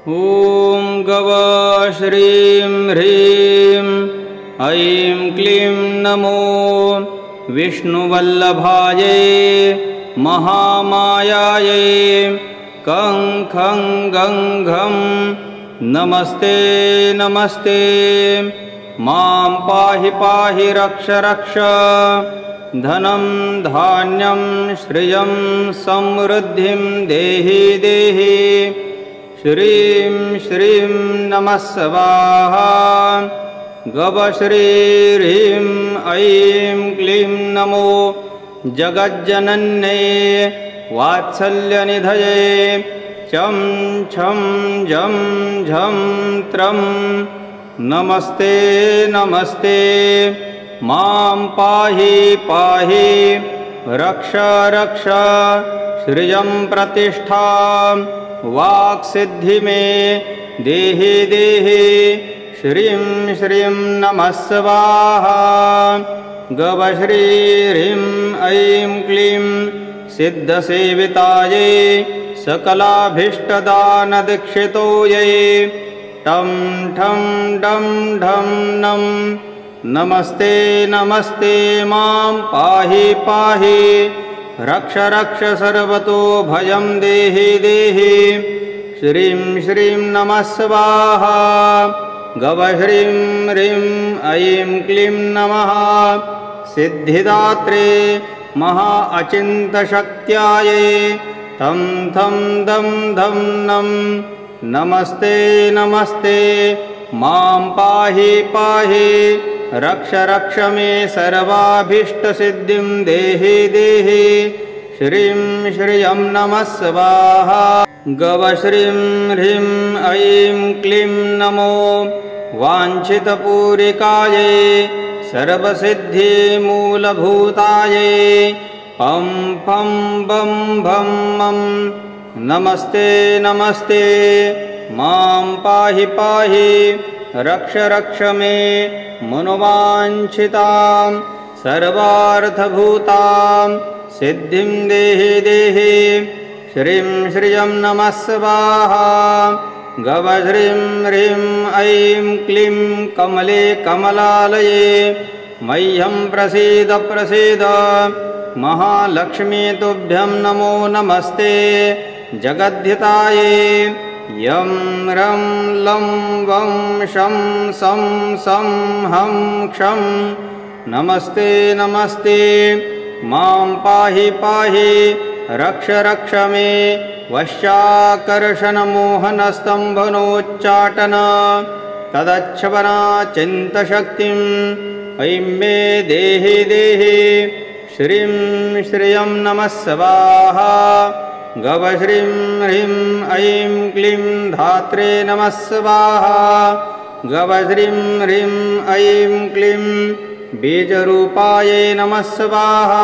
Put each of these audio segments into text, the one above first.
ॐ गवः श्रीं ह्रीं ऐं क्लीं नमो विष्णुवल्लभायै महामायायै कं खं गं घं नमस्ते नमस्ते मां पाहि पाहि रक्ष रक्ष धनं धान्यं श्रियं समृद्धिं देहि देहि श्रीं श्रीं नमः स्वाहा गवश्री ह्रीं ऐं क्लीं नमो जगज्जनन्ये वात्सल्यनिधये चं छं झं झं त्रं नमस्ते नमस्ते मां पाहि पाहि रक्ष रक्ष श्रियं प्रतिष्ठां वाक्सिद्धि मे देहि देहि श्रीं श्रीं नमः स्वाहा गवश्री ह्रीं ऐं क्लीं सिद्धसेवितायै सकलाभीष्टदानदीक्षितोयै टं ठं डं ढं नं नमस्ते नमस्ते मां पाहि पाहि रक्ष रक्ष सर्वतो भयं देहि देहि श्रीं श्रीं नमः स्वाहा गवश्रीं ह्रीं ऐं क्लीं नमः सिद्धिदात्रे महा अचिन्तशक्त्यायै तं थं दं धं नं नमस्ते नमस्ते मां पाहि पाहि रक्ष रक्ष मे सर्वाभीष्टसिद्धिं देहि देहि श्रीं श्रियं नमः स्वाहा गवश्रीं ह्रीं ऐं क्लीं नमो वाञ्छितपूरिकायै सर्वसिद्धिमूलभूतायै पं फं बं भं मं नमस्ते नमस्ते मां पाहि पाहि रक्ष रक्ष मे मनोवाञ्छितां सर्वार्थभूतां सिद्धिं देहि देहि श्रीं श्रियं नमः स्वाहा गवश्रीं ह्रीं ऐं क्लीं कमले कमलालये मह्यं प्रसीद प्रसीद महालक्ष्मी तुभ्यं नमो नमस्ते जगद्धिताये यं रं लं वं शं सं सं हं क्षं नमस्ते नमस्ते मां पाहि पाहि रक्ष रक्ष मे वश्याकर्षणमोहनस्तम्भनोच्चाटन तदच्छवना चिन्तशक्तिं ऐं मे देहि देहि श्रीं श्रियं नमः स्वाहा गवश्रीं ह्रीं ऐं क्लीं धात्रे नमः स्वाहा गवश्रीं ह्रीं ऐं क्लीं बीजरूपायै नमः स्वाहा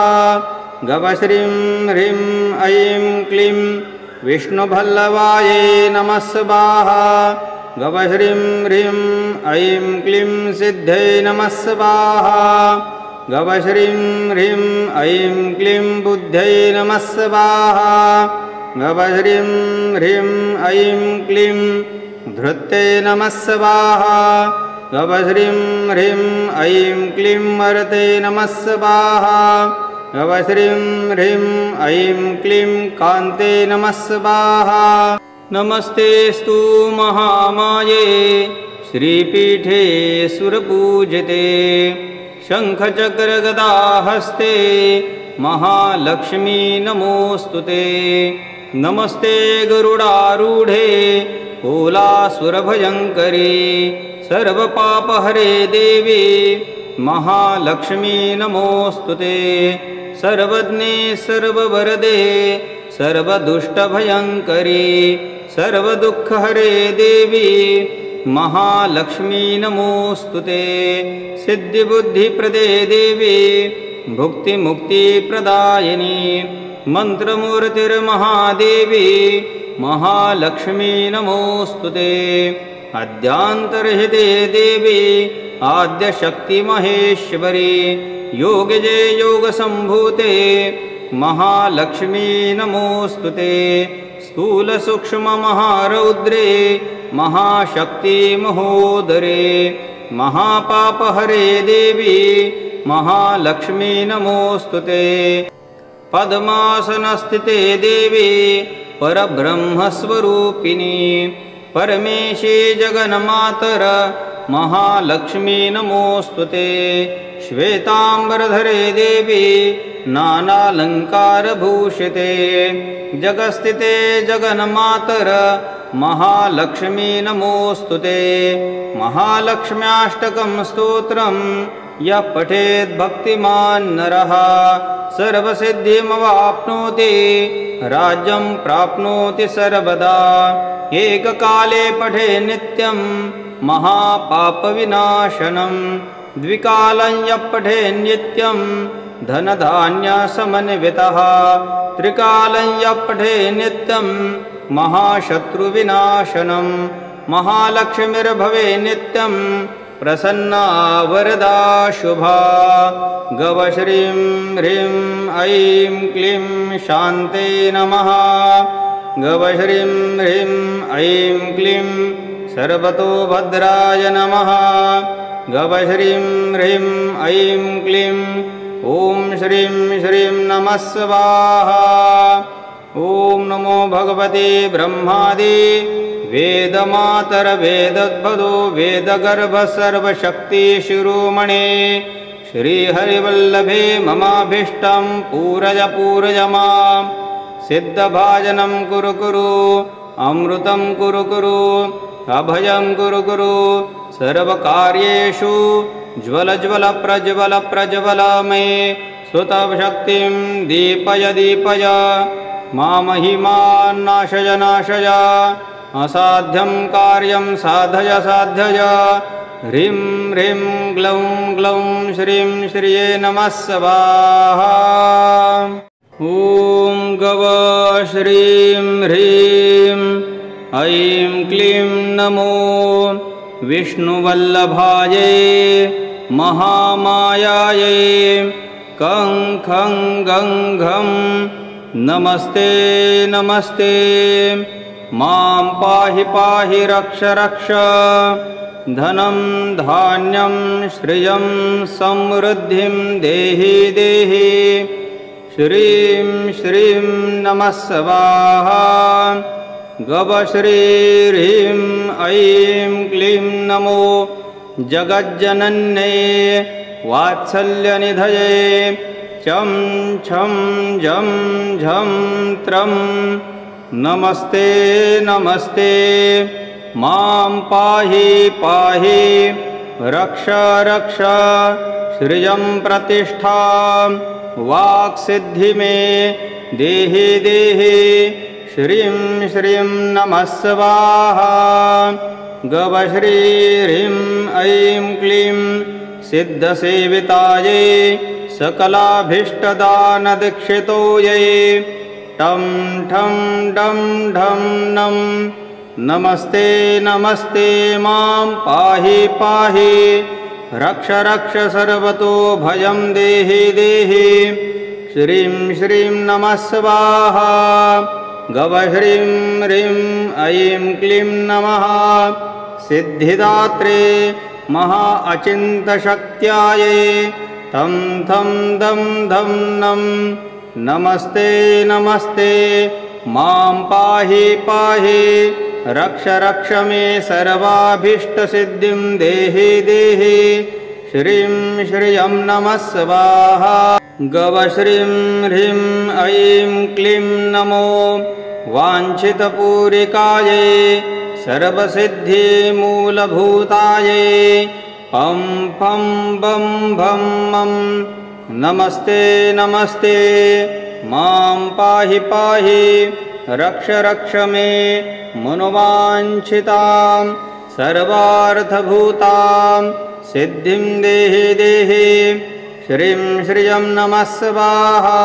गवश्रीं ह्रीं ऐं क्लीं विष्णुवल्लभायै नमः स्वाहा गवश्रीं ह्रीं ऐं क्लीं सिद्धये नमः स्वाहा गवश्रीं ह्रीं ऐं क्लीं बुद्धये नमः स्वाहा गवश्रीं ह्रीं ऐं क्लीं धृत्ये नमः स्वाहा गवश्रीं ह्रीं ऐं क्लीं मर्ते नमः स्वाहा गवश्रीं ह्रीं ऐं क्लीं कान्ते नमः स्वाहा नमस्तेस्तु महामाये श्रीपीठे सुरपूजिते शङ्खचक्रगदाहस्ते महालक्ष्मी नमोऽस्तुते नमस्ते गरुडारूढे कोलासुरभयङ्करी सर्वपापहरे देवी महालक्ष्मी नमोऽस्तुते सर्वज्ञे सर्ववरदे सर्वदुष्टभयङ्करी सर्वदुःखहरे देवी महालक्ष्मी नमोऽस्तुते सिद्धिबुद्धिप्रदे देवी भुक्तिमुक्तिप्रदायिनी मन्त्रमूर्तिर्महादेवी महालक्ष्मी नमोऽस्तुते अद्यान्तर्हिते देवी आद्यशक्तिमहेश्वरी योगजे योगसम्भूते महालक्ष्मी नमोऽस्तुते स्थूलसूक्ष्ममहारौद्रे महाशक्ति महोदरे महापापहरे देवी महालक्ष्मी नमोस्तुते। पद्मासनस्थिते देवी परब्रह्मस्वरूपिणी परमेशे जगन्मातर महालक्ष्मी नमोस्तुते। श्वेतांबरधरे देवी नानालंकारभूषिते जगस्थिते जगन्मातर महालक्ष्मी नमोस्तुते। महालक्ष्म्याष्टकं स्तोत्रं यः पठेत् भक्तिमान् नरः सर्वसिद्धिमवाप्नोति राज्यं प्राप्नोति सर्वदा। एककाले पठे नित्यं महापापविनाशनं द्विकालं यः पठे नित्यं धनधान्यसमन्वितः त्रिकालं यः पठे नित्यं महाशत्रुविनाशनं महालक्ष्मीर्भवे नित्यं प्रसन्ना वरदा शुभा। गवश्रीं ह्रीं ऐं क्लीं शान्ते नमः। गवश्रीं ह्रीं ऐं क्लीं सर्वतोभद्राय नमः। गवश्रीं ह्रीं ऐं क्लीं ॐ श्रीं श्रीं नमः स्वाहा। ॐ नमो भगवते ब्रह्मादि वेदमातर वेदोद्भवो वेदगर्भ सर्वशक्तिशिरोमणे श्रीहरिवल्लभे ममाभीष्टं पूरय पूरय मां। सिद्धभाजनं कुरु कुरु अमृतं कुरु कुरु अभयं कुरु कुरु सर्वकार्येषु ज्वल ज्वल प्रज्वल प्रज्वल मे सुतशक्तिं दीपय दीपय मामहिमान् नाशय नाशय असाध्यं कार्यं साधय साधय। ह्रीं ह्रीं ग्लौं ग्लौं श्रीं श्रिये नमः स्वाहा। ॐ गव श्रीं ह्रीं ऐं क्लीं नमो विष्णुवल्लभायै महामायायै कं खं गं घं नमस्ते नमस्ते। मां पाहि पाहि रक्ष रक्ष धनं धान्यं श्रियं समृद्धिं देहि देहि। श्रीं श्रीं नमः स्वाहा। गवश्री ह्रीं ऐं क्लीं नमो जगज्जनन्ये वात्सल्यनिधये चं छं झं झं त्रं नमस्ते नमस्ते। मां पाहि पाहि रक्ष रक्ष श्रियं प्रतिष्ठां वाक्सिद्धि मे देहि देहि। श्रीं श्रीं नमः स्वाहा। गवश्री ह्रीं ऐं क्लीं सिद्धसेवितायै सकलाभीष्टदानदीक्षितोयै टं ठं डं ढं नं नमस्ते नमस्ते। मां पाहि पाहि रक्ष रक्ष सर्वतो भयं देहि देहि। श्रीं श्रीं नमः स्वाहा। गवश्रीं ह्रीं ऐं क्लीं नमः सिद्धिदात्रे महा अचिन्तशक्त्यायै तं थं दं धं नं नमस्ते नमस्ते। मां पाहि पाहि रक्ष रक्ष मे सर्वाभीष्टसिद्धिं देहि देहि। श्रीं श्रियं नमः स्वाहा। गवश्रीं ह्रीं ऐं क्लीं नमो वाञ्छितपूरिकायै सर्वसिद्धिमूलभूतायै पं फं बं भं मं नमस्ते नमस्ते। मां पाहि पाहि रक्ष रक्ष मे मनोवाञ्छितां सर्वार्थभूतां सिद्धिं देहि देहि। श्रीं श्रियं नमः स्वाहा।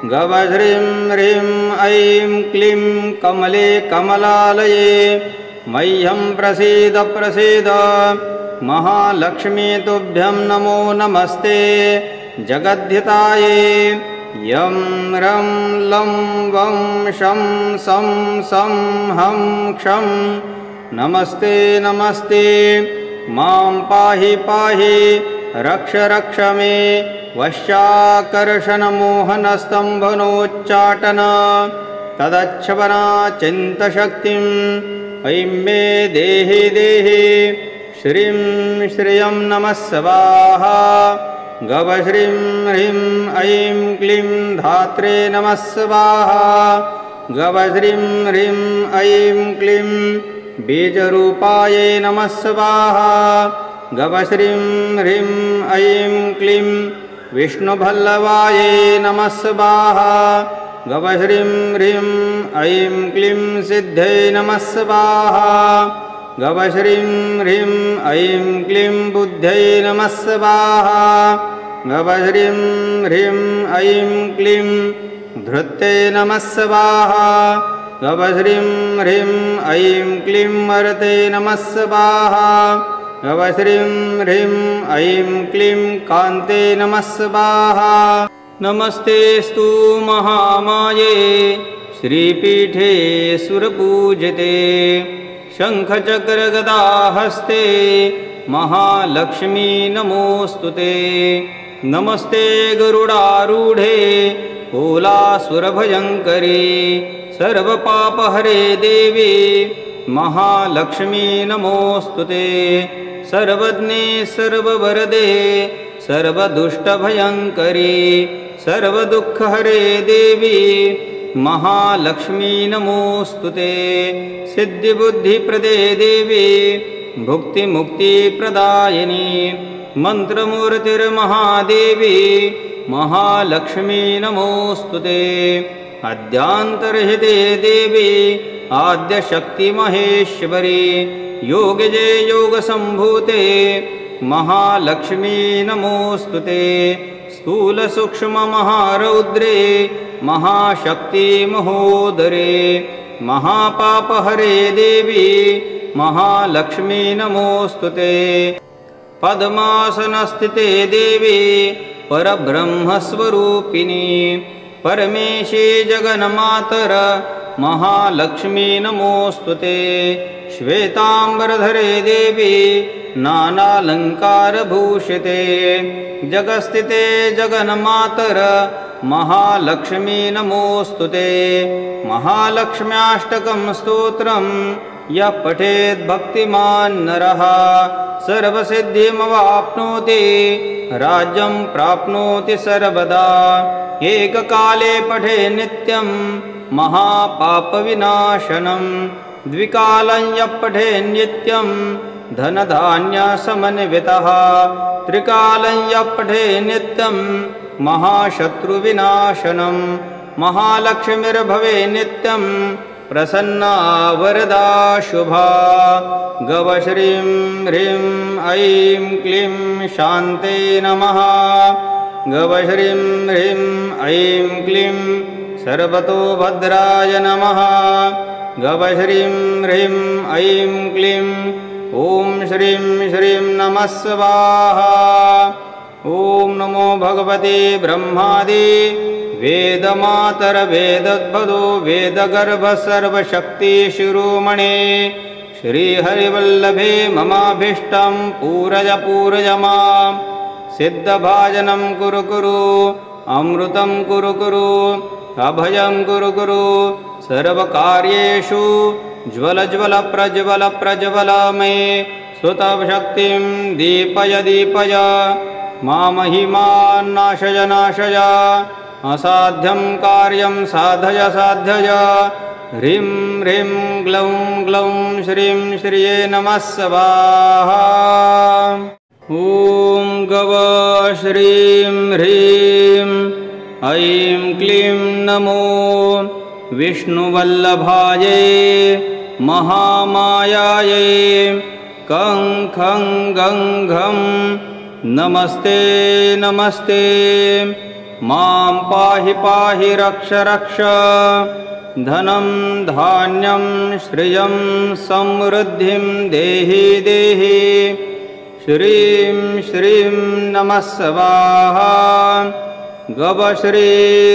गवश्रीं ह्रीं ऐं क्लीं कमले कमलालये मह्यं प्रसीद प्रसीद। महालक्ष्मी तुभ्यं नमो नमस्ते। जगद्धिताये यं रं लं वं शं सं सं हं क्षं नमस्ते नमस्ते मां पाहि पाहि रक्ष रक्ष मे वश्याकर्षणमोहनस्तम्भनोच्चाटन तदच्छवना चिन्तशक्तिम् ऐं मे देहि देहि श्रीं श्रियं नमः स्वाहा गवश्रीं ह्रीं ऐं क्लीं धात्रे नमः स्वाहा गवश्रीं ह्रीं ऐं क्लीं बीजरूपायै नमः स्वाहा गवश्रीं ह्रीं ऐं क्लीं विष्णुवल्लभायै नमः स्वाहा गवश्रीं ह्रीं ऐं क्लीं सिद्धे नमः स्वाहा गवश्रीं ह्रीं ऐं क्लीं बुद्धये नमः स्वाहा गवश्रीं ह्रीं ऐं क्लीं धृत्ये नमः स्वाहा गवश्रीं ह्रीं ऐं क्लीं मर्ते नमः स्वाहा गवश्रीं ह्रीं ऐं क्लीं कान्ते नमः स्वाहा नमस्तेस्तु महामाये श्रीपीठे सुरपूजिते शङ्खचक्रगदाहस्ते महालक्ष्मी नमोऽस्तुते नमस्ते गरुडारूढे कोलासुरभयङ्करी सर्वपापहरे देवी महालक्ष्मी नमोऽस्तुते सर्वज्ञे सर्ववरदे सर्वदुष्टभयङ्करी सर्वदुःखहरे देवी महालक्ष्मी नमोऽस्तुते सिद्धिबुद्धिप्रदे देवी भुक्तिमुक्तिप्रदायिनी मन्त्रमूर्तिर्महादेवी महालक्ष्मी नमोऽस्तुते अद्यान्तर्हिते देवी आद्यशक्तिमहेश्वरी योगजे योगसम्भूते महालक्ष्मी नमोऽस्तुते स्थूलसूक्ष्ममहारौद्रे महाशक्तिमहोदरे महापापहरे देवी महालक्ष्मी नमोऽस्तुते पद्मासनस्थिते देवी परब्रह्मस्वरूपिणी परमेशे जगन्मातर महालक्ष्मी नमोऽस्तुते श्वेताम्बरधरे देवी नानालङ्कारभूषिते जगस्थिते जगन्मातर महालक्ष्मी नमोऽस्तुते महालक्ष्म्याष्टकं स्तोत्रं यः पठेत् भक्तिमान् नरः सर्वसिद्धिमवाप्नोति राज्यं प्राप्नोति सर्वदा एककाले पठे नित्यं महापापविनाशनं द्विकालं यः पठे नित्यं धनधान्यसमन्वितः त्रिकालं यः पठे नित्यं महाशत्रुविनाशनं महालक्ष्मीर्भवे नित्यं प्रसन्ना वरदा शुभा गवश्रीं ह्रीं ऐं क्लीं शान्ते नमः गवश्रीं ह्रीं ऐं क्लीं सर्वतोभद्राय नमः गवश्रीं ह्रीं ऐं क्लीं ॐ श्रीं श्रीं नमः स्वाहा ॐ नमो भगवते ब्रह्मादि वेदमातरवेदोद्भवो वेदगर्भसर्वशक्तिशिरोमणे श्रीहरिवल्लभे ममाभीष्टं पूरय पूरय मां सिद्धभाजनं कुरु कुरु अमृतं कुरु कुरु अभयं कुरु कुरु सर्वकार्येषु ज्वल ज्वल प्रज्वल प्रज्वल मे सुतशक्तिं दीपय दीपय मामहिमान् नाशय नाशय असाध्यं कार्यं साधय साधय ह्रीं ह्रीं ग्लौं ग्लौं श्रीं श्रिये नमः स्वाहा ॐ गव श्रीं ह्रीं ऐं क्लीं नमो विष्णुवल्लभायै महामायायै कं खं गं घं नमस्ते नमस्ते मां पाहि पाहि रक्ष रक्ष धनं धान्यं श्रियं समृद्धिं देहि देहि श्रीं श्रीं नमः स्वाहा गवश्री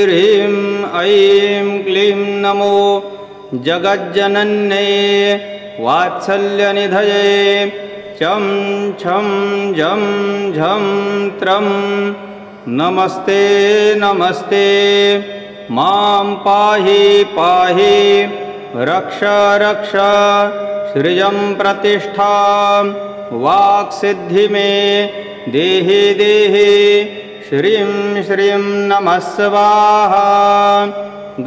ह्रीं ऐं क्लीं नमो जगज्जनन्ये वात्सल्यनिधये चं छं झं झं त्रं नमस्ते नमस्ते मां पाहि पाहि रक्ष रक्ष श्रियं प्रतिष्ठां वाक्सिद्धि मे देहि देहि श्रीं श्रीं नमः स्वाहा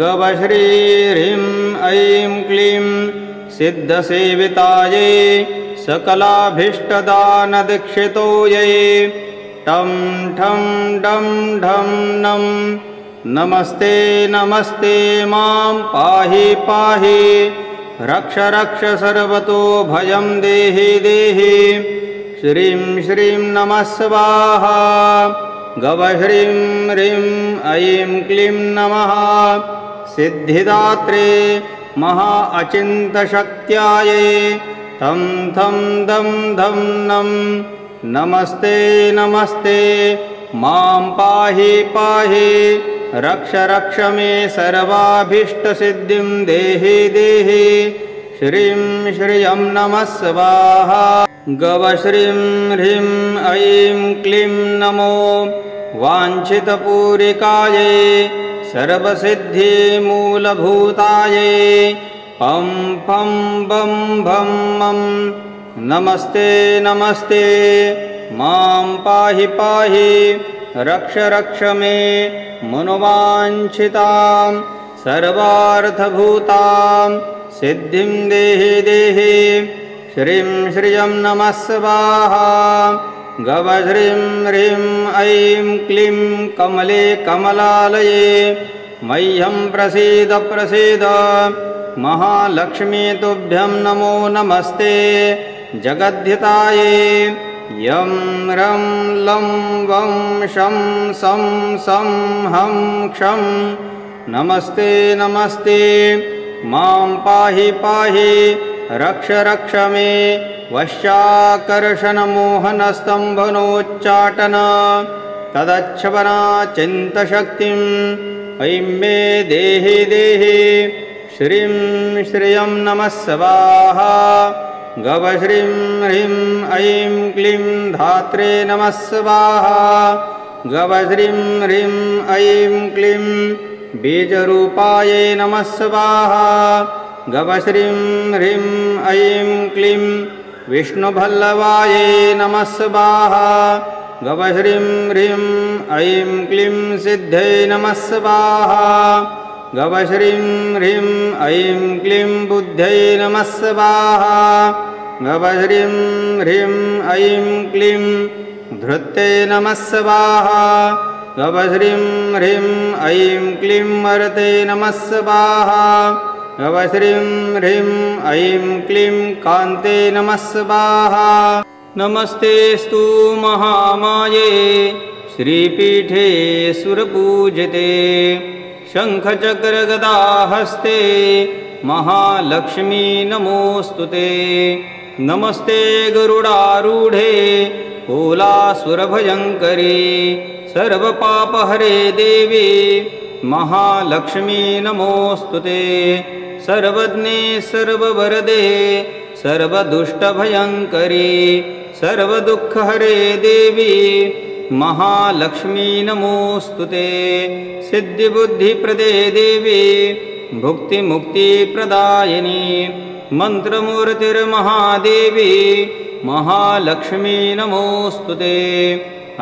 गवश्री ह्रीं ऐं क्लीं सिद्धसेवितायै सकलाभीष्टदानदीक्षितोयै टं ठं डं ढं नं नमस्ते नमस्ते मां पाहि पाहि रक्ष रक्ष सर्वतो भयं देहि देहि श्रीं श्रीं नमः स्वाहा गवश्रीं ह्रीं ऐं क्लीं नमः सिद्धिदात्रे महा अचिन्तशक्त्यायै तं थं दं धं नं नमस्ते नमस्ते मां पाहि पाहि रक्ष रक्ष मे सर्वाभीष्टसिद्धिं देहि देहि श्रीं श्रियं नमः स्वाहा गवश्रीं ह्रीं ऐं क्लीं नमो वाञ्छितपूरिकायै सर्वसिद्धिमूलभूतायै पं फं बं भं मं नमस्ते नमस्ते मां पाहि पाहि रक्ष रक्ष मे मनोवाञ्छितां सर्वार्थभूतां सिद्धिं देहि देहि श्रीं श्रियं नमः स्वाहा गवश्रीं ह्रीं ऐं क्लीं कमले कमलालये मह्यं प्रसीद प्रसीद महालक्ष्मी तुभ्यं नमो नमस्ते जगद्धिताये यं रं लं वं शं सं सं हं क्षं नमस्ते नमस्ते मां पाहि पाहि रक्ष रक्ष मे वश्याकर्षणमोहनस्तम्भनोच्चाटन तदच्छवना चिन्तशक्तिं ऐं मे देहि देहि श्रीं श्रियं नमः स्वाहा गवश्रीं ह्रीं ऐं क्लीं धात्रे नमः स्वाहा गवश्रीं ह्रीं ऐं क्लीं बीजरूपायै नमः स्वाहा गवश्रीं ह्रीं ऐं क्लीं विष्णुवल्लभायै नमः स्वाहा गवश्रीं ह्रीं ऐं क्लीं सिद्धये नमः स्वाहा गवश्रीं ह्रीं ऐं क्लीं बुद्धये नमः स्वाहा गवश्रीं ह्रीं ऐं क्लीं धृत्ये नमः स्वाहा गवश्रीं ह्रीं ऐं क्लीं मर्ते नमः स्वाहा गवश्रीं ह्रीं ऐं क्लीं कान्ते नमः स्वाहा नमस्तेस्तु महामाये श्रीपीठे सुरपूजिते शङ्खचक्रगदाहस्ते महालक्ष्मी नमोऽस्तुते नमस्ते गरुडारूढे कोलासुरभयङ्करी सर्वपापहरे देवी महालक्ष्मी नमोऽस्तुते सर्वज्ञे सर्ववरदे सर्वदुष्टभयङ्करी सर्वदुःखहरे देवी महालक्ष्मी नमोऽस्तुते सिद्धिबुद्धिप्रदे देवी भुक्तिमुक्तिप्रदायिनी मन्त्रमूर्तिर्महादेवी महालक्ष्मी नमोऽस्तुते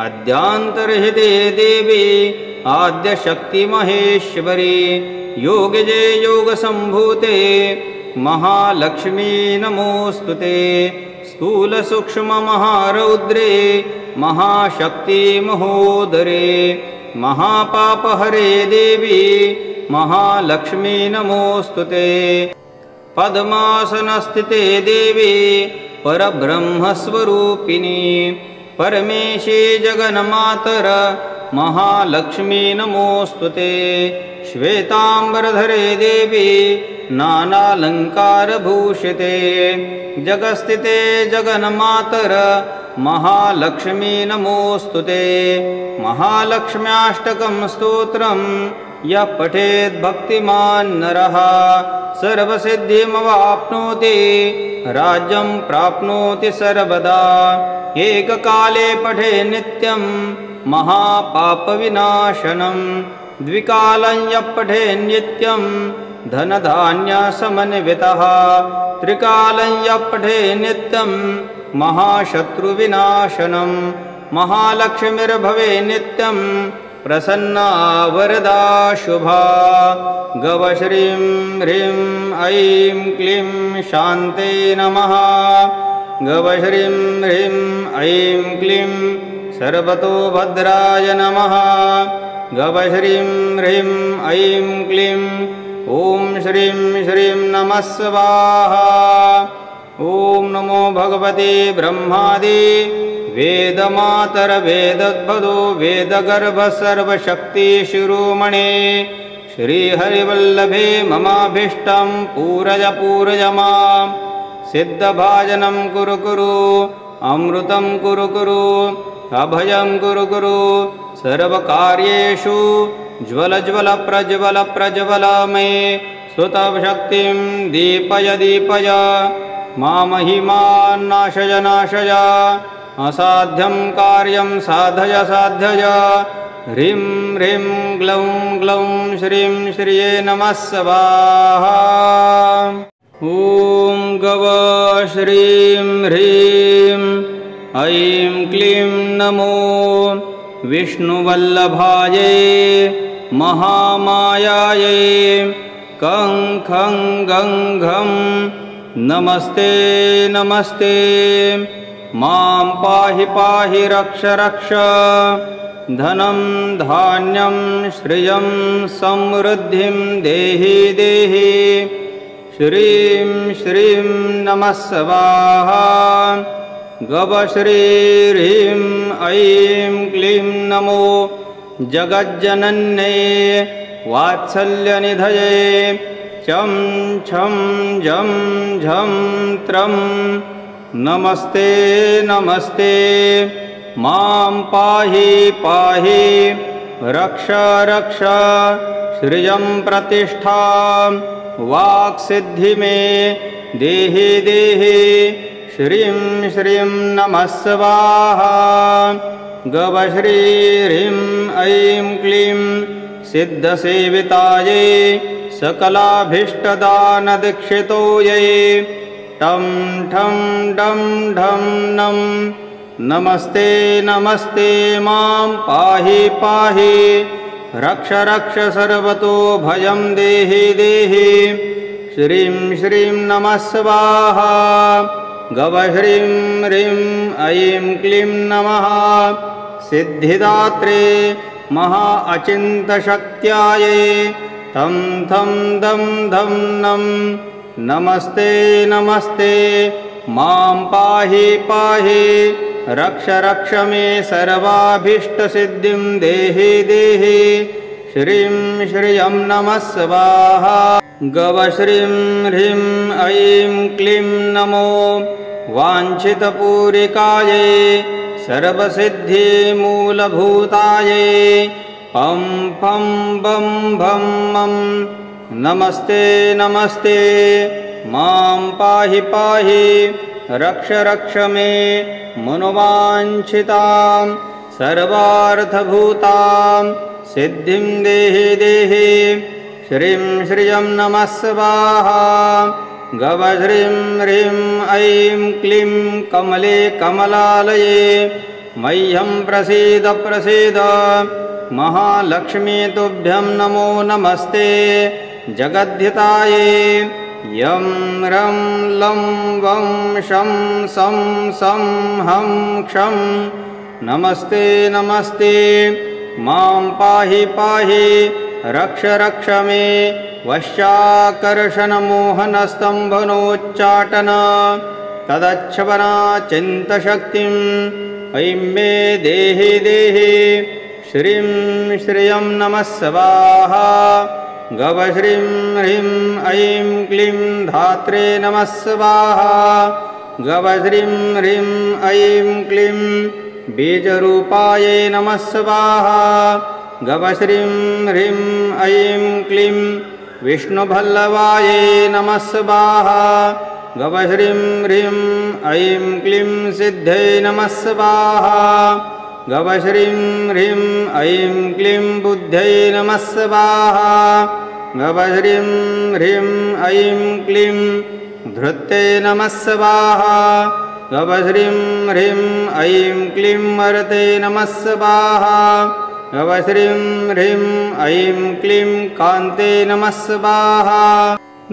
अद्यान्तर्हिते देवी आद्यशक्तिमहेश्वरी योगजे योगसम्भूते महालक्ष्मी नमोऽस्तुते स्थूलसूक्ष्ममहारौद्रे महाशक्तिमहोदरे महापापहरे देवी महालक्ष्मी नमोऽस्तुते पद्मासनस्थिते देवी परब्रह्मस्वरूपिणी परमेशे जगन्मातर महालक्ष्मी नमोऽस्तुते श्वेताम्बरधरे देवी नानालङ्कारभूषिते जगस्थिते जगन्मातर महालक्ष्मी नमोऽस्तु ते। महालक्ष्म्याष्टकं स्तोत्रं यः पठेत् भक्तिमान् नरः सर्वसिद्धिमवाप्नोति राज्यं प्राप्नोति सर्वदा। एककाले पठे नित्यं महापापविनाशनं द्विकालं यः पठे नित्यं धनधान्यसमन्वितः त्रिकालं यः पठे नित्यं महाशत्रुविनाशनं महालक्ष्मीर्भवे नित्यं प्रसन्ना वरदा शुभा। गवश्रीं ह्रीं ऐं क्लीं शान्ते नमः। गवश्रीं ह्रीं ऐं क्लीं सर्वतोभद्राय नमः। गवश्रीं ह्रीं ऐं क्लीं ॐ श्रीं श्रीं नमः स्वाहा। ॐ नमो भगवते ब्रह्मादि वेदमातर्वेदोद्भवो वेदगर्भसर्वशक्तिशिरोमणे श्रीहरिवल्लभे ममाभीष्टं पूरय पूरय मां। सिद्धभाजनं कुरु कुरु अमृतं कुरु कुरु अभयं कुरु कुरु सर्वकार्येषु ज्वल ज्वल प्रज्वल प्रज्वल मे सुतशक्तिं दीपय दीपय मामहिमान् नाशय नाशय असाध्यं कार्यं साधय साधय। ह्रीं ह्रीं ग्लौं ग्लौं श्रीं श्रिये नमः स्वाहा। ॐ गव श्रीं ह्रीं ऐं क्लीं नमो विष्णुवल्लभायै महामायायै कं खं गं घं नमस्ते नमस्ते। मां पाहि पाहि रक्ष रक्ष धनं धान्यं श्रियं समृद्धिं देहि देहि। श्रीं श्रीं नमः स्वाहा। गवश्रीं ऐं क्लीं नमो जगज्जनन्ये वात्सल्यनिधये चं छं झं झं त्रं नमस्ते नमस्ते। मां पाहि पाहि रक्ष रक्ष श्रियं प्रतिष्ठां वाक्सिद्धि मे देहि देहि। श्रीं श्रीं नमः स्वाहा। गवश्रीं ऐं क्लीं सिद्धसेवितायै सकलाभीष्टदानदीक्षितोयै टं ठं डं ढं नं नमस्ते नमस्ते। मां पाहि पाहि रक्ष रक्ष सर्वतो भयं देहि देहि। श्रीं श्रीं नमः स्वाहा। गवश्रीं ह्रीं ऐं क्लीं नमः सिद्धिदात्रे महा अचिन्तशक्त्यायै तं थं दं धं नं नमस्ते नमस्ते। मां पाहि पाहि रक्ष रक्ष मे सर्वाभीष्टसिद्धिं देहि देहि। श्रीं श्रियं नमः स्वाहा। गवश्रीं ह्रीं ऐं क्लीं नमो वाञ्छितपूरिकायै सर्वसिद्धिमूलभूतायै पं फं बं भं मं नमस्ते नमस्ते। मां पाहि पाहि रक्ष रक्ष मे मनोवाञ्छितां सर्वार्थभूतां सिद्धिं देहि देहि। श्रीं श्रियं नमः स्वाहा। गवश्रीं ह्रीं ऐं क्लीं कमले कमलालये मह्यं प्रसीद प्रसीद। महालक्ष्मी तुभ्यं नमो नमस्ते जगद्धिताये। यं रं लं वं शं सं सं हं क्षं नमस्ते नमस्ते। मां पाहि पाहि रक्ष रक्ष मे वश्याकर्षणमोहनस्तम्भनोच्चाटन तदच्छवना चिन्तशक्तिं ऐं मे देहि देहि। श्रीं श्रियं नमः स्वाहा। गवश्रीं ह्रीं ऐं क्लीं धात्रे नमः स्वाहा। गवश्रीं ह्रीं ऐं क्लीं बीजरूपायै नमः स्वाहा गवश्रीं ह्रीं ऐं क्लीं विष्णुवल्लभायै नमः स्वाहा गवश्रीं ह्रीं ऐं क्लीं सिद्धै नमः स्वाहा गवश्रीं ह्रीं ऐं क्लीं बुद्ध्यै नमः स्वाहा गवश्रीं ह्रीं ऐं क्लीं धृत्यै नमः स्वाहा गवश्रीं ह्रीं ऐं क्लीं मर्ते नमः स्वाहा गवश्रीं ह्रीं ऐं क्लीं कान्ते नमः स्वाहा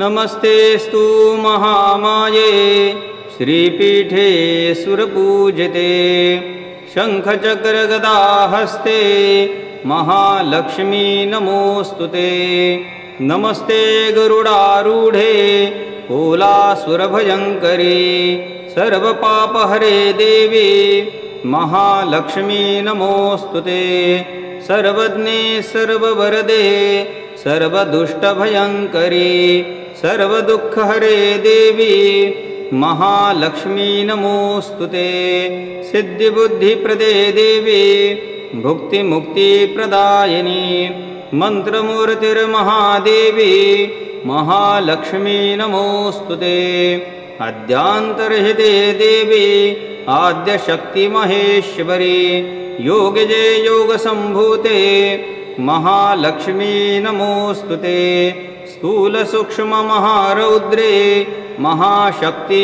नमस्तेस्तु महामाये श्रीपीठे सुरपूजिते शङ्खचक्रगदाहस्ते महालक्ष्मी नमोऽस्तुते नमस्ते गरुडारूढे कोलासुरभयङ्करी सर्वपापहरे देवी महालक्ष्मी नमोऽस्तुते सर्वज्ञे सर्ववरदे सर्वदुष्टभयङ्करी सर्वदुःखहरे देवी महालक्ष्मी नमोऽस्तुते सिद्धिबुद्धिप्रदे देवी भुक्तिमुक्तिप्रदायिनी मन्त्रमूर्तिर्महादेवी महालक्ष्मी नमोऽस्तुते अद्यान्तर्हिते देवी आद्यशक्तिमहेश्वरी योगजे योगसम्भूते महालक्ष्मी नमोऽस्तुते स्थूलसूक्ष्ममहारौद्रे महाशक्तिमहोदरे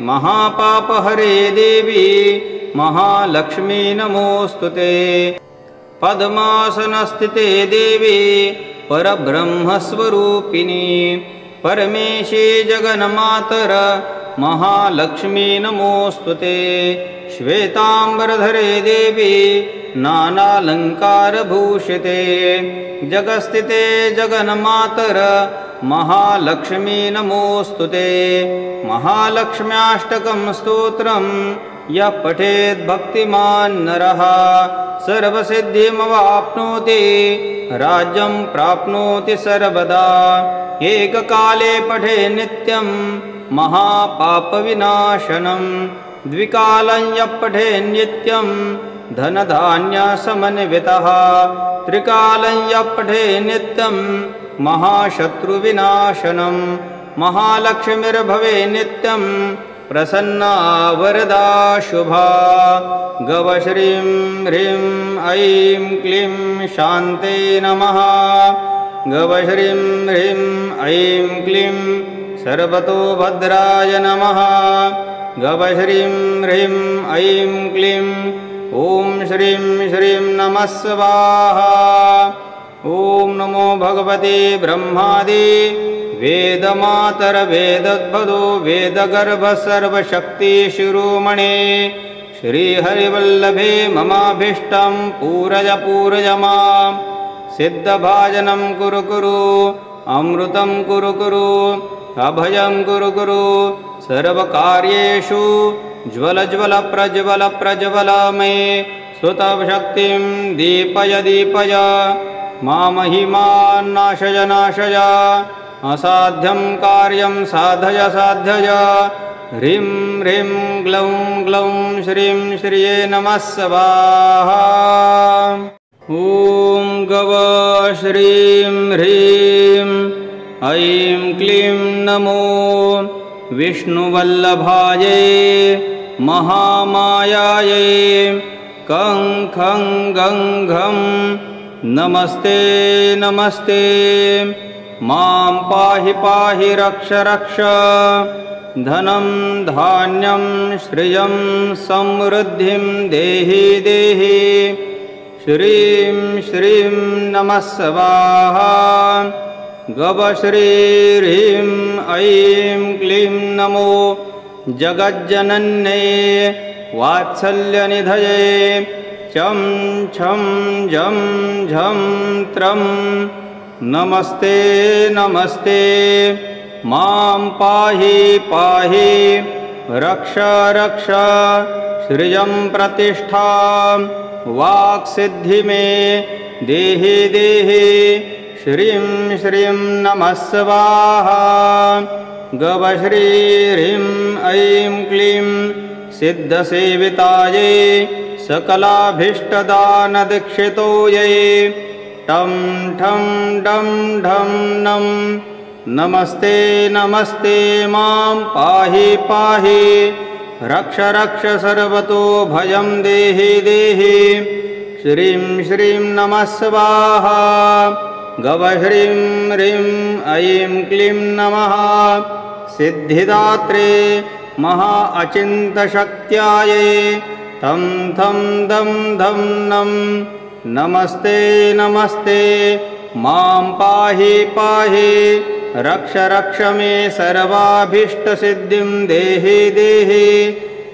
महापापहरे देवी महालक्ष्मी नमोऽस्तुते पद्मासनस्थिते देवी परब्रह्मस्वरूपिणी परमेशे जगन्मातर महालक्ष्मी नमोऽस्तुते श्वेताम्बरधरे देवी नानालङ्कारभूषिते जगस्थिते जगन्मातर महालक्ष्मी नमोऽस्तुते महालक्ष्म्याष्टकं स्तोत्रं यः पठेत् भक्तिमान् नरः सर्वसिद्धिमवाप्नोति राज्यं प्राप्नोति सर्वदा एककाले पठे नित्यं महापापविनाशनं द्विकालं यः पठे नित्यं धनधान्यसमन्वितः त्रिकालं यः पठे नित्यं महाशत्रुविनाशनं महालक्ष्मीर्भवे नित्यं प्रसन्ना वरदा शुभा गवश्रीं ह्रीं ऐं क्लीं शान्ते नमः गवश्रीं ह्रीं ऐं क्लीं सर्वतोभद्राय नमः गवश्रीं ह्रीं ऐं क्लीं ॐ श्रीं श्रीं नमः स्वाहा ॐ नमो भगवते ब्रह्मादि वेदमातर वेदोद्भवो वेदगर्भसर्वशक्तिशिरोमणे श्रीहरिवल्लभे ममाभीष्टं पूरय पूरय मां सिद्धभाजनं कुरु कुरु अमृतं कुरु कुरु अभयं कुरु कुरु सर्वकार्येषु ज्वल ज्वल प्रज्वल प्रज्वल मे सुतशक्तिं दीपय दीपय मामहिमान् नाशय नाशय असाध्यं कार्यं साधय साधय ह्रीं ह्रीं ग्लौं ग्लौं श्रीं श्रिये नमः स्वाहा ॐ गव श्रीं ह्रीं ऐं क्लीं नमो विष्णुवल्लभायै महामायायै कं खं गं घं नमस्ते नमस्ते मां पाहि पाहि रक्ष रक्ष धनं धान्यं श्रियं समृद्धिं देहि देहि श्रीं श्रीं नमः स्वाहा गवश्री ह्रीं ऐं क्लीं नमो जगज्जनन्ये वात्सल्यनिधये चं छं झं झं त्रं नमस्ते नमस्ते मां पाहि पाहि रक्ष रक्ष श्रियं प्रतिष्ठां वाक्सिद्धि मे देहि देहि श्रीं श्रीं नमः स्वाहा गवश्री ह्रीं ऐं क्लीं सिद्धसेवितायै सकलाभीष्टदानदीक्षितोयै टं ठं डं ढं नं नमस्ते नमस्ते मां पाहि पाहि रक्ष रक्ष सर्वतो भयं देहि देहि श्रीं श्रीं नमः स्वाहा गवह्रीं ह्रीं ऐं क्लीं नमः सिद्धिदात्रे महा अचिन्तशक्त्यायै तं थं दं धं नं नमस्ते नमस्ते मां पाहि पाहि रक्ष रक्ष मे सर्वाभीष्टसिद्धिं देहि देहि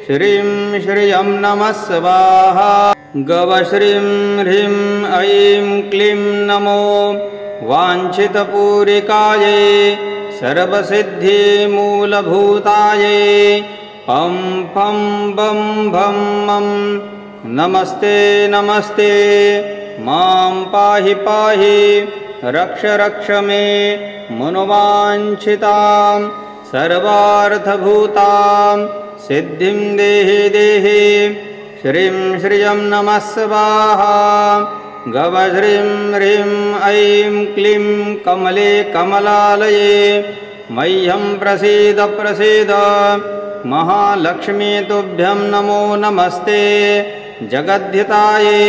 श्रीं श्रियं नमः स्वाहा गवश्रीं ह्रीं ऐं क्लीं नमो वाञ्छितपूरिकायै सर्वसिद्धिमूलभूतायै पं फं बं भं मं नमस्ते नमस्ते मां पाहि पाहि रक्ष रक्ष मे मनोवाञ्छितां सर्वार्थभूतां सिद्धिं देहि देहि श्रीं श्रियं नमः स्वाहा गवह्रीं ह्रीं ऐं क्लीं कमले कमलालये मह्यं प्रसीद प्रसीद महालक्ष्मी तुभ्यं नमो नमस्ते जगद्धिताये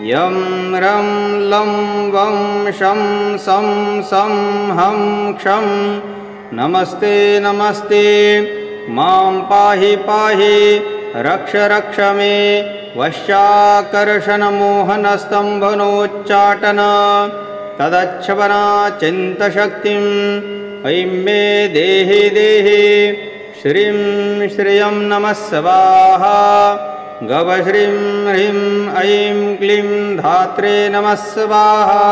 यं रं लं वं शं सं सं हं क्षं नमस्ते नमस्ते मां पाहि पाहि रक्ष रक्ष मे वश्याकर्षणमोहनस्तम्भनोच्चाटन तदच्छवना चिन्तशक्तिं ऐं मे देहि देहि श्रीं श्रियं नमः स्वाहा गवह्रीं ह्रीं ऐं क्लीं धात्रे नमः स्वाहा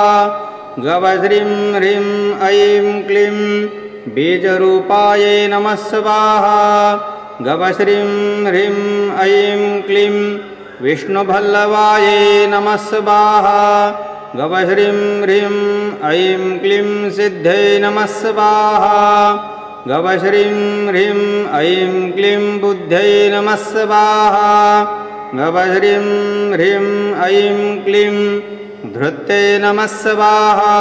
गवह्रीं ह्रीं ऐं क्लीं बीजरूपायै नमः स्वाहा गवश्रीं ह्रीं ऐं क्लीं विष्णुवल्लभायै नमः स्वाहा गवश्रीं ह्रीं ऐं क्लीं सिद्धये नमः स्वाहा गवश्रीं ह्रीं ऐं क्लीं बुद्धये नमः स्वाहा गवश्रीं ह्रीं ऐं क्लीं धृत्यै नमः स्वाहा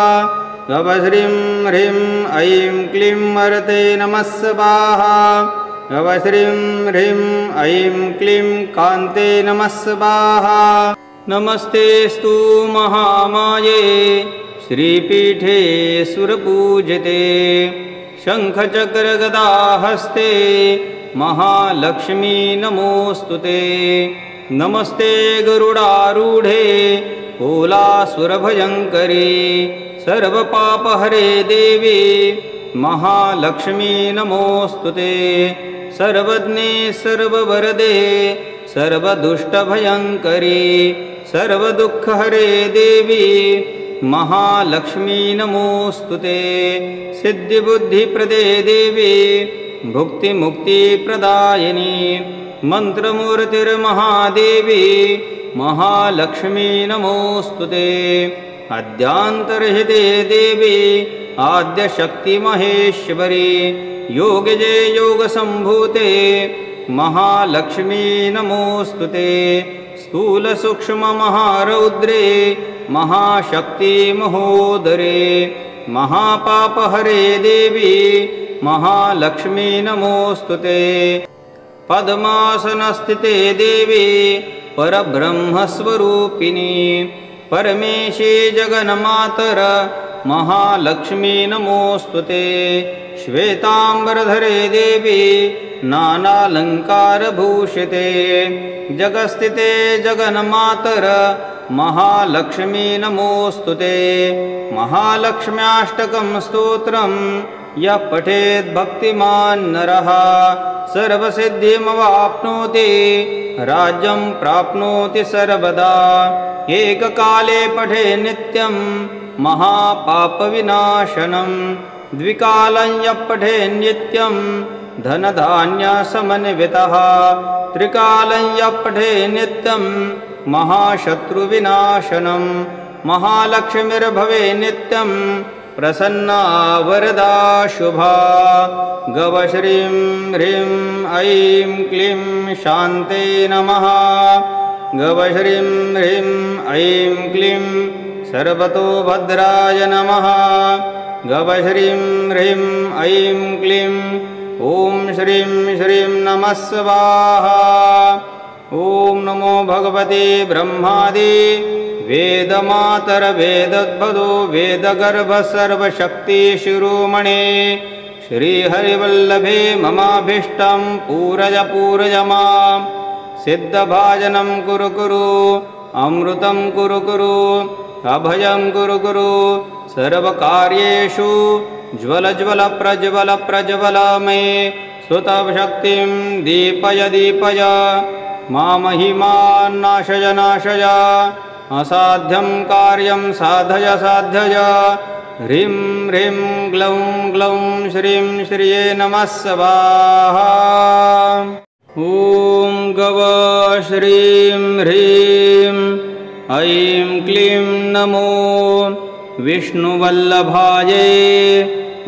गवश्रीं ह्रीं ऐं क्लीं मर्ते नमः स्वाहा गवश्रीं ह्रीं ऐं क्लीं कान्ते नमः स्वाहा नमस्तेस्तु महामाये श्रीपीठे सुरपूजिते शङ्खचक्रगदाहस्ते महालक्ष्मी नमोऽस्तुते नमस्ते गरुडारूढे कोलासुरभयङ्करी सर्वपापहरे देवी महालक्ष्मी नमोऽस्तुते सर्वज्ञे सर्ववरदे सर्वदुष्टभयङ्करी सर्वदुःखहरे देवी महालक्ष्मी नमोऽस्तुते सिद्धिबुद्धिप्रदे देवी भुक्तिमुक्तिप्रदायिनी मन्त्रमूर्तिर्महादेवी महालक्ष्मी नमोऽस्तुते अद्यान्तर्हिते देवी आद्यशक्तिमहेश्वरी योगजे योगसम्भूते महालक्ष्मी नमोऽस्तुते स्थूलसूक्ष्ममहारौद्रे महाशक्तिमहोदरे महापापहरे देवी महालक्ष्मी नमोऽस्तुते पद्मासनस्थिते देवी परब्रह्मस्वरूपिणी परमेशे जगन्मातर महालक्ष्मी नमोऽस्तुते श्वेताम्बरधरे देवी नानालङ्कारभूषिते जगस्थिते जगन्मातर महालक्ष्मी नमोऽस्तुते महालक्ष्म्याष्टकं स्तोत्रं यः पठेत् भक्तिमान् नरः सर्वसिद्धिमवाप्नोति राज्यं प्राप्नोति सर्वदा एककाले पठे नित्यं महापापविनाशनं द्विकालं यः पठे नित्यं धनधान्यसमन्वितः त्रिकालं यः पठे नित्यं महाशत्रुविनाशनं महालक्ष्मीर्भवे नित्यं प्रसन्ना वरदा शुभा। गव श्रीं ह्रीं ऐं क्लीं शान्ते नमः। गव श्रीं ह्रीं ऐं क्लीं सर्वतोभद्राय नमः। गव श्रीं ह्रीं ऐं क्लीं ॐ श्रीं श्रीं नमः स्वाहा। ॐ नमो भगवते ब्रह्मादि वेदमातर्वेदोद्भवो वेदगर्भसर्वशक्तिशिरोमणे श्रीहरिवल्लभे ममाभीष्टं पूरय पूरय मां। सिद्धभाजनं कुरु कुरु अमृतं कुरु कुरु अभयं कुरु कुरु सर्वकार्येषु ज्वल ज्वल प्रज्वल प्रज्वल मे सुतशक्तिं दीपय दीपय मामहिमान् नाशय नाशय असाध्यं कार्यं साधय साधय। ह्रीं ह्रीं ग्लौं ग्लौं श्रीं श्रिये नमः स्वाहा। ॐ गव श्रीं ह्रीं ऐं क्लीं नमो विष्णुवल्लभायै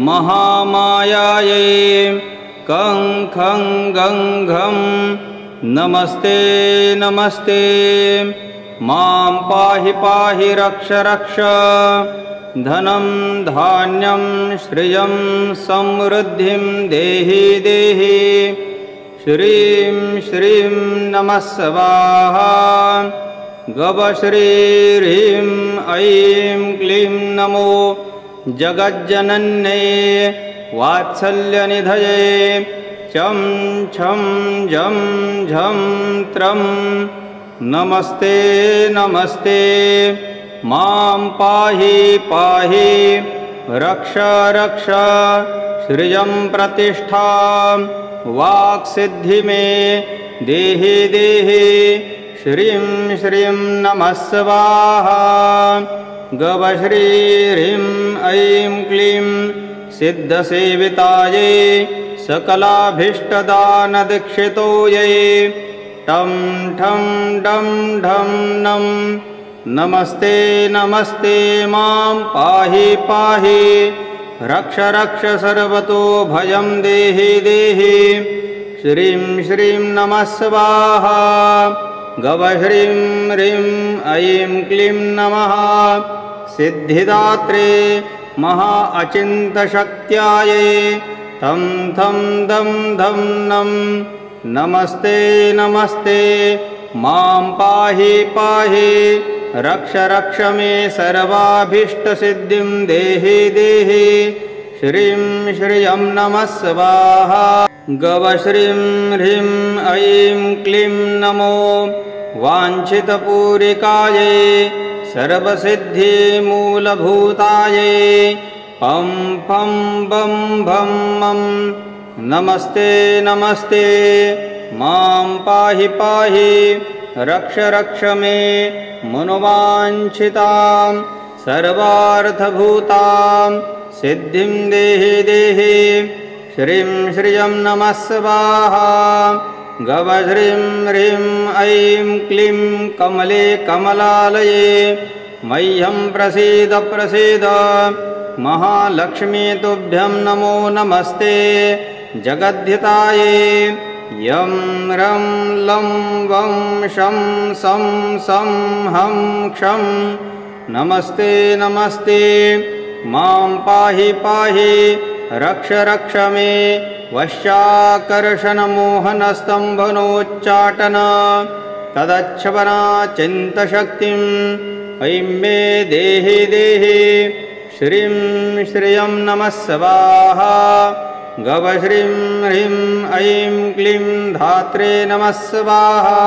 महामायायै कं खं गं घं नमस्ते नमस्ते। मां पाहि पाहि रक्ष रक्ष धनं धान्यं श्रियं समृद्धिं देहि देहि। श्रीं श्रीं नमः स्वाहा। गव श्रीं ह्रीं ऐं क्लीं नमो जगज्जनन्ये वात्सल्यनिधये चं छं झं झं त्रं नमस्ते नमस्ते। मां पाहि पाहि रक्ष रक्ष श्रियं प्रतिष्ठां वाक्सिद्धि मे देहि देहि। श्रीं श्रीं नमः स्वाहा। गव श्रीं ह्रीं ऐं क्लीं सिद्धसेवितायै सकलाभीष्टदानदीक्षितोयै टं ठं डं ढं नं नमस्ते नमस्ते। मां पाहि पाहि रक्ष रक्ष सर्वतो भयं देहि देहि। श्रीं श्रीं नमः स्वाहा। गव श्रीं ह्रीं ऐं क्लीं नमः सिद्धिदात्रे महा अचिन्तशक्त्यायै तं थं दं धं नं नमस्ते नमस्ते। मां पाहि पाहि रक्ष रक्ष मे सर्वाभीष्टसिद्धिं देहि देहि। श्रीं श्रियं नमः स्वाहा। गव श्रीं ह्रीं ऐं क्लीं नमो वाञ्छितपूरिकायै सर्वसिद्धिमूलभूतायै पं फं बं भं मं नमस्ते नमस्ते। मां पाहि पाहि रक्ष रक्ष मे मनोवाञ्छितां सर्वार्थभूतां सिद्धिं देहि देहि। श्रीं श्रियं नमः स्वाहा। गव श्रीं ह्रीं ऐं क्लीं कमले कमलालये मह्यं प्रसीद प्रसीद। महालक्ष्मी तुभ्यं नमो नमस्ते जगद्धिताये। यं रं लं वं शं सं सं हं क्षं नमस्ते नमस्ते। मां पाहि पाहि रक्ष रक्ष मे वश्याकर्षणमोहनस्तम्भनोच्चाटन तदच्छवना चिन्तशक्तिं ऐं मे देहि देहि। श्रीं श्रियं नमः स्वाहा। गव श्रीं ह्रीं ऐं क्लीं धात्रे नमः स्वाहा।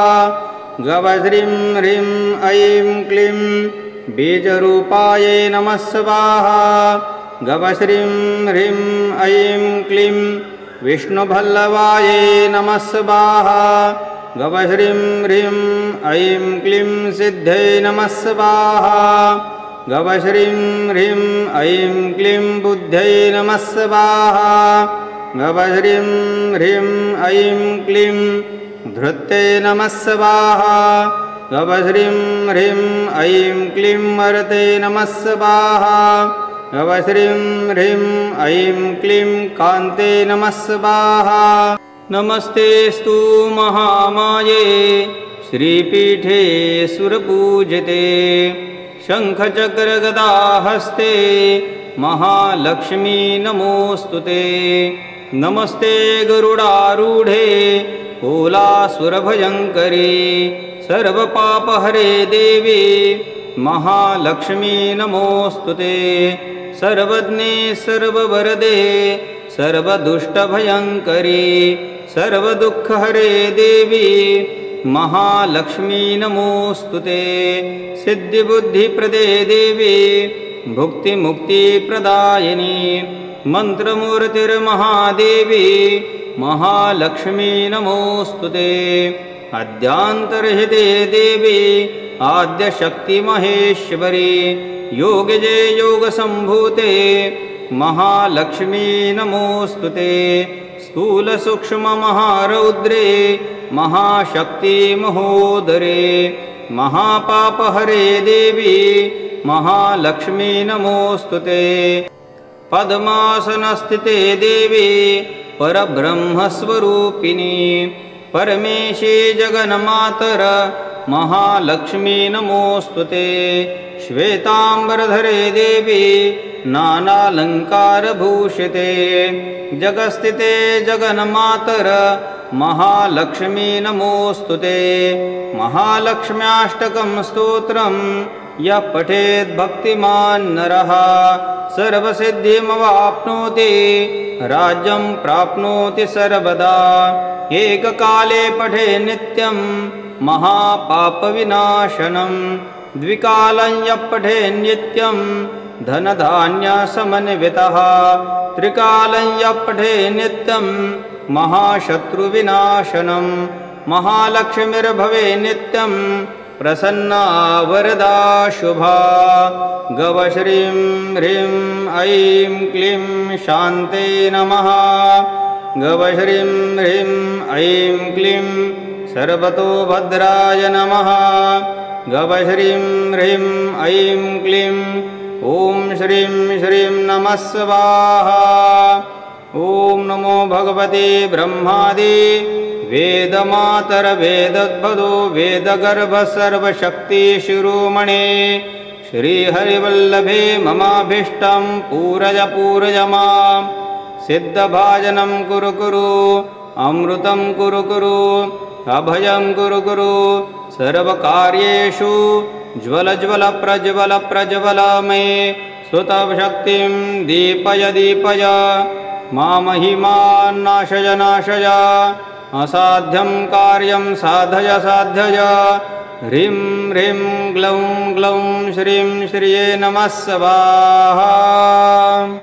गव श्रीं ह्रीं ऐं क्लीं बीजरूपायै नमः स्वाहा। गव श्रीं ह्रीं ऐं क्लीं विष्णुवल्लभायै नमः स्वाहा। गव श्रीं ह्रीं ऐं क्लीं सिद्धये नमः स्वाहा। गव श्रीं ह्रीं ऐं क्लीं बुद्धये नमः स्वाहा। गव श्रीं ह्रीं ऐं क्लीं धृत्ये नमः स्वाहा। गव श्रीं ह्रीं ऐं क्लीं मर्ते नमः स्वाहा। गव श्रीं ह्रीं ऐं क्लीं कान्ते नमः स्वाहा। नमस्तेस्तु महामाये श्रीपीठे सुरपूजिते शङ्खचक्रगदाहस्ते महालक्ष्मी नमोस्तुते। नमस्ते गरुडारूढे कोलासुरभयङ्करी सर्वपापहरे देवी महालक्ष्मी नमोस्तुते। सर्वज्ञे सर्ववरदे सर्वदुष्टभयङ्करी सर्वदुःखहरे देवी महालक्ष्मी नमोस्तुते। सिद्धिबुद्धिप्रदे देवी भुक्तिमुक्तिप्रदायिनी मन्त्रमूर्तिर्महादेवी महालक्ष्मी नमोस्तुते। अद्यान्तर्हिते देवी आद्यशक्तिमहेश्वरी योगजे योगसम्भूते महालक्ष्मी नमोस्तुते। स्थूलसूक्ष्ममहारौद्रे महाशक्तिमहोदरे महापापहरे देवी महालक्ष्मी नमोस्तुते। पद्मासनस्थिते देवी परब्रह्मस्वरूपिणी परमेशे जगन्मातर महालक्ष्मी नमोस्तुते। श्वेताम्बरधरे देवी नानालङ्कारभूषिते जगस्थिते जगन्मातर महालक्ष्मी नमोस्तुते। महालक्ष्म्याष्टकं स्तोत्रं यः पठेत् भक्तिमान् नरः सर्वसिद्धिमवाप्नोति राज्यं प्राप्नोति सर्वदा। एककाले पठे नित्यं महापापविनाशनं द्विकालं यः पठे नित्यं धनधान्यसमन्वितः त्रिकालं यः पठे नित्यं महाशत्रुविनाशनं महालक्ष्मीर्भवे नित्यं प्रसन्ना वरदा शुभा। गव श्रीं ह्रीं ऐं क्लीं शान्ते नमः। गव श्रीं ह्रीं ऐं क्लीं सर्वतोभद्राय नमः। गव श्रीं ह्रीं ऐं क्लीं ॐ श्रीं श्रीं नमः स्वाहा। ॐ नमो भगवते ब्रह्मादि वेदमातर वेदोद्भवो वेदगर्भ सर्वशक्तिशिरोमणे श्रीहरिवल्लभे ममाभीष्टं पूरय पूरय मां। सिद्धभाजनं कुरु कुरु अमृतं कुरु कुरु अभयं कुरु कुरु सर्वकार्येषु ज्वल ज्वल प्रज्वल प्रज्वल मे सुतशक्तिं दीपय दीपय मामहिमा नाशय नाशय असाध्यं कार्यं साधय साधय। ह्रीं ह्रीं ग्लौं ग्लौं श्रीं श्रिये नमः स्वाहा।